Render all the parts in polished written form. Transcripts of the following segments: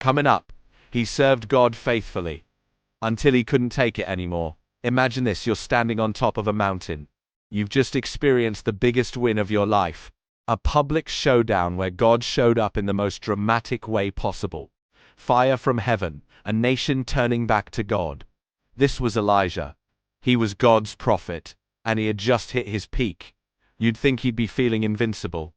Coming up, he served God faithfully until he couldn't take it anymore. Imagine this, you're standing on top of a mountain. You've just experienced the biggest win of your life. A public showdown where God showed up in the most dramatic way possible. Fire from heaven, a nation turning back to God. This was Elijah. He was God's prophet, and he had just hit his peak. You'd think he'd be feeling invincible.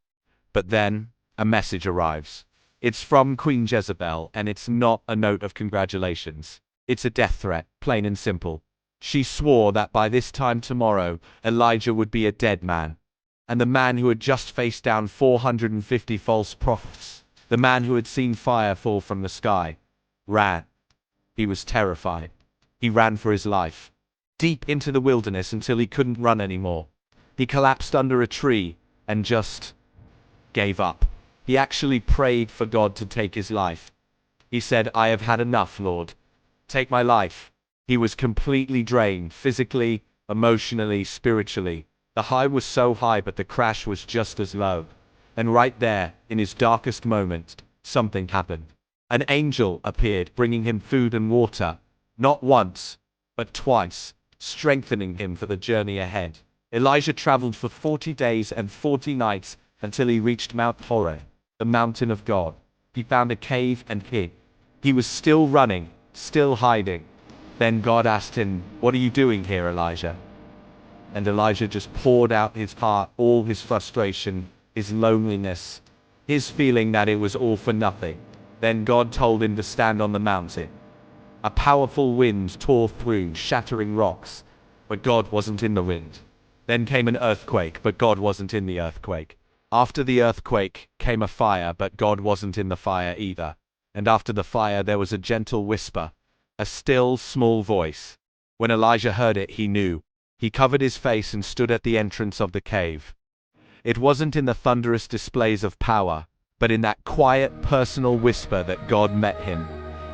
But then, a message arrives. It's from Queen Jezebel, and it's not a note of congratulations. It's a death threat, plain and simple. She swore that by this time tomorrow, Elijah would be a dead man. And the man who had just faced down 450 false prophets, the man who had seen fire fall from the sky, ran. He was terrified. He ran for his life, deep into the wilderness until he couldn't run anymore. He collapsed under a tree and just gave up. He actually prayed for God to take his life. He said, "I have had enough, Lord. Take my life." He was completely drained, physically, emotionally, spiritually. The high was so high, but the crash was just as low. And right there, in his darkest moment, something happened. An angel appeared, bringing him food and water, not once, but twice, strengthening him for the journey ahead. Elijah traveled for 40 days and 40 nights until he reached Mount Horeb, the mountain of God. He found a cave and hid. He was still running, still hiding. Then God asked him, "What are you doing here, Elijah?" And Elijah just poured out his heart, all his frustration, his loneliness, his feeling that it was all for nothing. Then God told him to stand on the mountain. A powerful wind tore through, shattering rocks, but God wasn't in the wind. Then came an earthquake, but God wasn't in the earthquake. After the earthquake came a fire, but God wasn't in the fire either. And after the fire there was a gentle whisper, a still, small voice. When Elijah heard it, he knew. He covered his face and stood at the entrance of the cave. It wasn't in the thunderous displays of power, but in that quiet, personal whisper that God met him.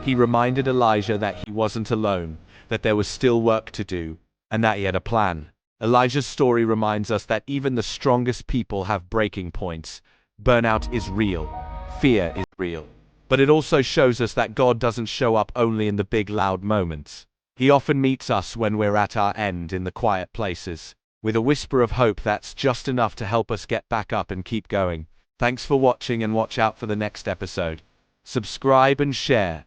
He reminded Elijah that he wasn't alone, that there was still work to do, and that he had a plan. Elijah's story reminds us that even the strongest people have breaking points. Burnout is real. Fear is real. But it also shows us that God doesn't show up only in the big loud moments. He often meets us when we're at our end, in the quiet places, with a whisper of hope that's just enough to help us get back up and keep going. Thanks for watching, and watch out for the next episode. Subscribe and share.